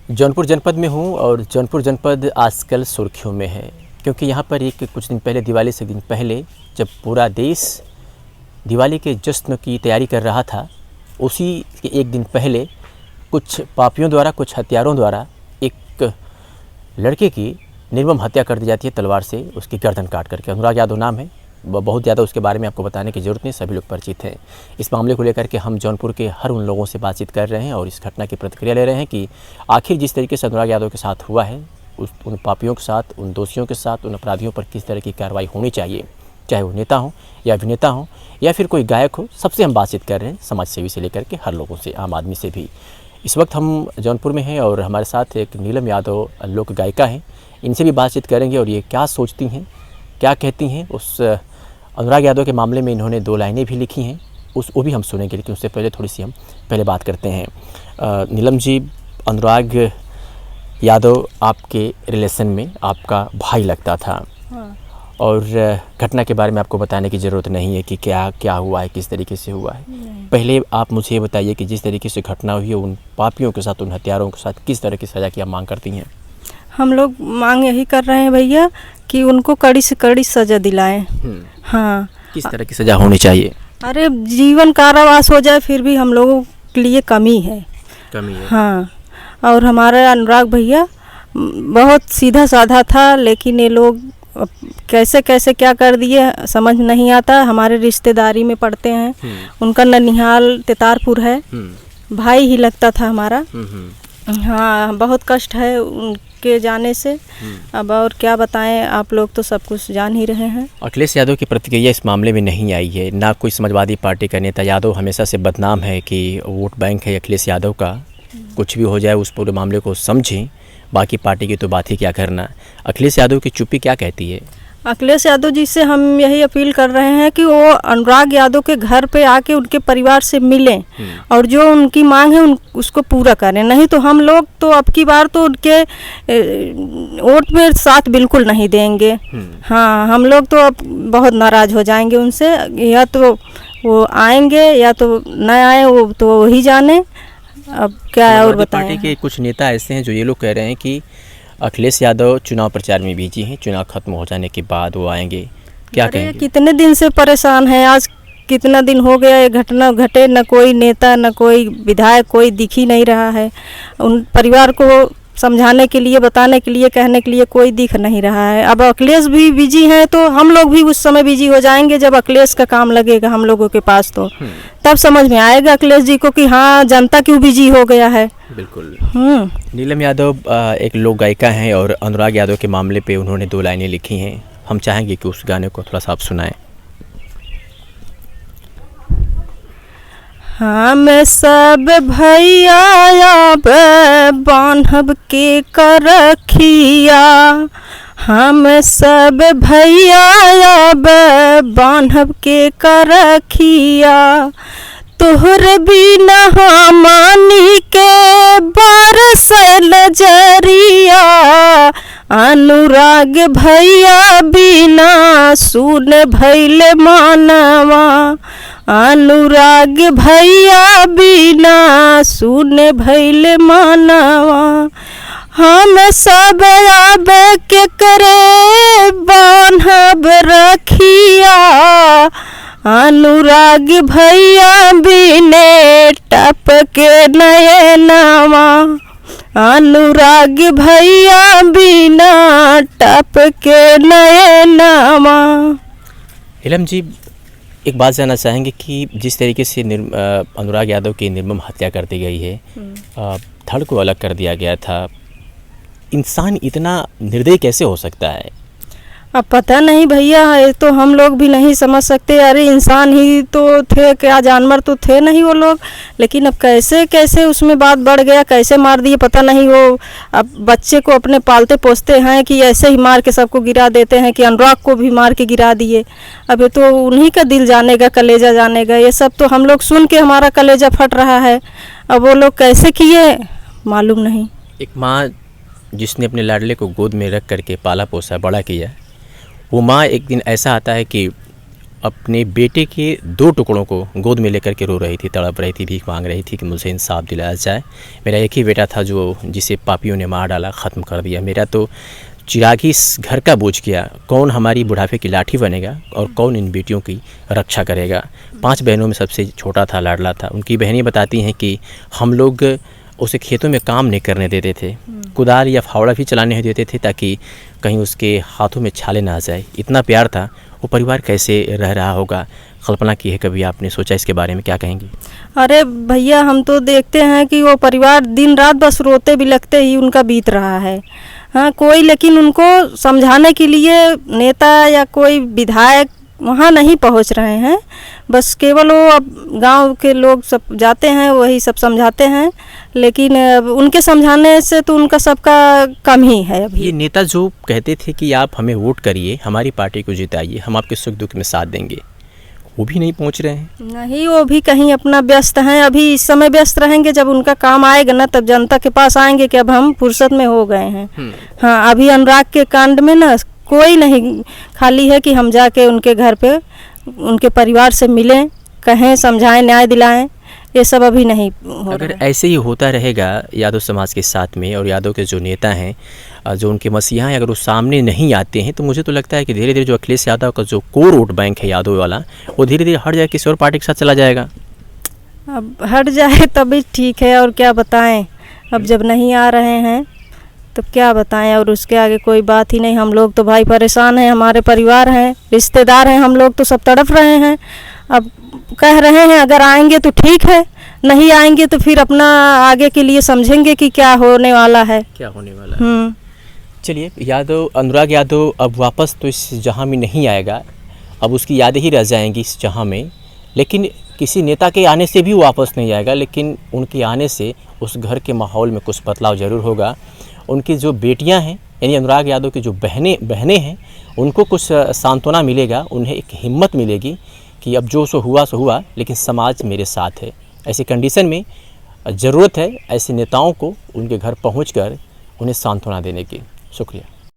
जौनपुर जनपद में हूँ और जौनपुर जनपद आजकल सुर्खियों में है क्योंकि यहाँ पर एक कुछ दिन पहले, दिवाली से दिन पहले, जब पूरा देश दिवाली के जश्न की तैयारी कर रहा था, उसी के एक दिन पहले कुछ पापियों द्वारा, कुछ हत्यारों द्वारा एक लड़के की निर्मम हत्या कर दी जाती है तलवार से, उसकी गर्दन काट करके। अनुराग यादव नाम है, बहुत ज़्यादा उसके बारे में आपको बताने की ज़रूरत नहीं, सभी लोग परिचित हैं। इस मामले को लेकर के हम जौनपुर के हर उन लोगों से बातचीत कर रहे हैं और इस घटना की प्रतिक्रिया ले रहे हैं कि आखिर जिस तरीके से अनुराग यादव के साथ हुआ है, उन पापियों के साथ, उन दोषियों के साथ, उन अपराधियों पर किस तरह की कार्रवाई होनी चाहिए, चाहे वो नेता हो या अभिनेता हो या फिर कोई गायक हो। सबसे हम बातचीत कर रहे हैं, समाज सेवी से लेकर के हर लोगों से, आम आदमी से भी। इस वक्त हम जौनपुर में हैं और हमारे साथ एक नीलम यादव लोक गायिका हैं, इनसे भी बातचीत करेंगे और ये क्या सोचती हैं, क्या कहती हैं। उस अनुराग यादव के मामले में इन्होंने 2 लाइनें भी लिखी हैं, वो भी हम सुनेंगे, लेकिन उससे पहले थोड़ी सी हम पहले बात करते हैं। नीलम जी, अनुराग यादव आपके रिलेशन में आपका भाई लगता था। हाँ। और घटना के बारे में आपको बताने की ज़रूरत नहीं है कि क्या क्या हुआ है, किस तरीके से हुआ है। पहले आप मुझे ये बताइए कि जिस तरीके से घटना हुई है, उन पापियों के साथ, उन हत्यारों के साथ किस तरह की सज़ा की आप मांग करती हैं? हम लोग मांग यही कर रहे हैं भैया कि उनको कड़ी से कड़ी सज़ा दिलाएं। हाँ। किस तरह की सज़ा होनी चाहिए? अरे जीवन कारावास हो जाए फिर भी हम लोगों के लिए कमी है। हाँ। और हमारा अनुराग भैया बहुत सीधा साधा था, लेकिन ये लोग कैसे कैसे क्या कर दिए समझ नहीं आता। हमारे रिश्तेदारी में पड़ते हैं, उनका ननिहाल तितारपुर है, भाई ही लगता था हमारा। हाँ, बहुत कष्ट है उनके जाने से। अब और क्या बताएं, आप लोग तो सब कुछ जान ही रहे हैं। अखिलेश यादव की प्रतिक्रिया इस मामले में नहीं आई है, ना कोई समाजवादी पार्टी का नेता। यादव हमेशा से बदनाम है कि वोट बैंक है अखिलेश यादव का, कुछ भी हो जाए उस पूरे मामले को समझें, बाकी पार्टी की तो बात ही क्या करना। अखिलेश यादव की चुप्पी क्या कहती है? अखिलेश यादव जी से हम यही अपील कर रहे हैं कि वो अनुराग यादव के घर पे आके उनके परिवार से मिलें और जो उनकी मांग है उसको पूरा करें। नहीं तो हम लोग तो अब की बार तो उनके वोट में साथ बिल्कुल नहीं देंगे। हाँ, हम लोग तो अब बहुत नाराज़ हो जाएंगे उनसे। या तो वो आएंगे या तो न आए, वो तो वही जाने। अब क्या और बताएं। पार्टी के कुछ नेता ऐसे हैं जो ये लोग कह रहे हैं कि अखिलेश यादव चुनाव प्रचार में बिजी हैं, चुनाव खत्म हो जाने के बाद वो आएंगे। क्या कहेंगे? कितने दिन से परेशान हैं, आज कितना दिन हो गया ये घटना घटे, न कोई नेता न कोई विधायक कोई दिख ही नहीं रहा है। उन परिवार को समझाने के लिए, बताने के लिए, कहने के लिए कोई दिख नहीं रहा है। अब अखिलेश भी बिजी हैं तो हम लोग भी उस समय बिजी हो जाएंगे जब अखिलेश का काम लगेगा हम लोगों के पास, तो तब समझ में आएगा अखिलेश जी को कि हाँ, जनता क्यों बिजी हो गया है। बिल्कुल। नीलम यादव एक लोक गायिका हैं और अनुराग यादव के मामले पे उन्होंने 2 लाइनें लिखी हैं, हम चाहेंगे कि उस गाने को थोड़ा सा आप सुनाएं। हाँ, मैं सब भैया बान्हब के करखिया, हम सब भैया बान्हब के करखिया, तोहर बिना मानी के बरस नजरिया, अनुराग भैया बिना सुन भइल मानवा, अनुराग भैया बिना सुन भइल मानवा, हम सब अब के करे बान्हब रखिया, अनुराग भैया बिने टप के नयनवा, अनुराग भैया बिना टप के नयनवा। नीलम जी, एक बात जानना चाहेंगे कि जिस तरीके से अनुराग यादव की निर्मम हत्या कर दी गई है, धड़ को अलग कर दिया गया था, इंसान इतना निर्दयी कैसे हो सकता है? अब पता नहीं भैया, ये तो हम लोग भी नहीं समझ सकते। अरे इंसान ही तो थे, क्या जानवर तो थे नहीं वो लोग, लेकिन अब कैसे कैसे उसमें बात बढ़ गया, कैसे मार दिए पता नहीं। वो अब बच्चे को अपने पालते पोसते हैं कि ऐसे ही मार के सबको गिरा देते हैं, कि अनुराग को भी मार के गिरा दिए। अब ये तो उन्हीं का दिल जानेगा, कलेजा जानेगा। ये सब तो हम लोग सुन के हमारा कलेजा फट रहा है। अब वो लोग कैसे किए मालूम नहीं। एक माँ जिसने अपने लाडले को गोद में रख करके पाला पोसा बड़ा किया, वो माँ एक दिन ऐसा आता है कि अपने बेटे के 2 टुकड़ों को गोद में लेकर के रो रही थी, तड़प रही थी, भीख मांग रही थी कि मुझे इंसाफ दिलाया जाए। मेरा एक ही बेटा था जिसे पापियों ने मार डाला, ख़त्म कर दिया। मेरा तो चिराग ही इस घर का बोझ किया। कौन हमारी बुढ़ापे की लाठी बनेगा और कौन इन बेटियों की रक्षा करेगा। 5 बहनों में सबसे छोटा था, लाडला था। उनकी बहनें बताती हैं कि हम लोग उसे खेतों में काम नहीं करने देते थे, कुदाल या फावड़ा भी चलाने देते थे ताकि कहीं उसके हाथों में छाले ना आ जाए। इतना प्यार था। वो परिवार कैसे रह रहा होगा, कल्पना की है कभी आपने? सोचा इसके बारे में? क्या कहेंगी? अरे भैया, हम तो देखते हैं कि वो परिवार दिन रात बस रोते बिलखते ही उनका बीत रहा है। हाँ, कोई लेकिन उनको समझाने के लिए नेता या कोई विधायक वहाँ नहीं पहुँच रहे हैं। बस केवल वो अब गांव के लोग सब जाते हैं, वही सब समझाते हैं, लेकिन उनके समझाने से तो उनका सबका कम ही है अभी। ये नेता जो कहते थे कि आप हमें वोट करिए, हमारी पार्टी को जिताइए, हम आपके सुख दुख में साथ देंगे, वो भी नहीं पहुंच रहे हैं। नहीं, वो भी कहीं अपना व्यस्त हैं। अभी इस समय व्यस्त रहेंगे, जब उनका काम आएगा ना तब जनता के पास आएंगे कि अब हम फुर्सत में हो गए हैं। हाँ, अभी अनुराग के कांड में ना कोई नहीं खाली है कि हम जाके उनके घर पे उनके परिवार से मिलें, कहें, समझाएं, न्याय दिलाएं, ये सब अभी नहीं हो अगर रहा है। ऐसे ही होता रहेगा यादव समाज के साथ में, और यादव के जो नेता हैं, जो उनके मसीहा हैं, अगर वो सामने नहीं आते हैं, तो मुझे तो लगता है कि धीरे धीरे जो अखिलेश यादव का जो कोर वोट बैंक है यादव वाला, वो धीरे धीरे हट जाए, किसी और पार्टी के साथ चला जाएगा। अब हट जाए तभी ठीक है, और क्या बताएं। अब जब नहीं आ रहे हैं तो क्या बताएं, और उसके आगे कोई बात ही नहीं। हम लोग तो भाई परेशान हैं, हमारे परिवार हैं, रिश्तेदार हैं, हम लोग तो सब तड़प रहे हैं। अब कह रहे हैं अगर आएंगे तो ठीक है, नहीं आएंगे तो फिर अपना आगे के लिए समझेंगे कि क्या होने वाला है। क्या होने वाला है। चलिए, यादव, अनुराग यादव अब वापस तो इस जहां में नहीं आएगा, अब उसकी यादें ही रह जाएंगी इस जहां में। लेकिन किसी नेता के आने से भी वापस नहीं आएगा, लेकिन उनके आने से उस घर के माहौल में कुछ बदलाव ज़रूर होगा। उनकी जो बेटियां हैं, यानी अनुराग यादव की जो बहनें हैं, उनको कुछ सांत्वना मिलेगा, उन्हें एक हिम्मत मिलेगी कि अब जो सो हुआ, लेकिन समाज मेरे साथ है। ऐसी कंडीशन में ज़रूरत है ऐसे नेताओं को उनके घर पहुंचकर उन्हें सांत्वना देने की। शुक्रिया।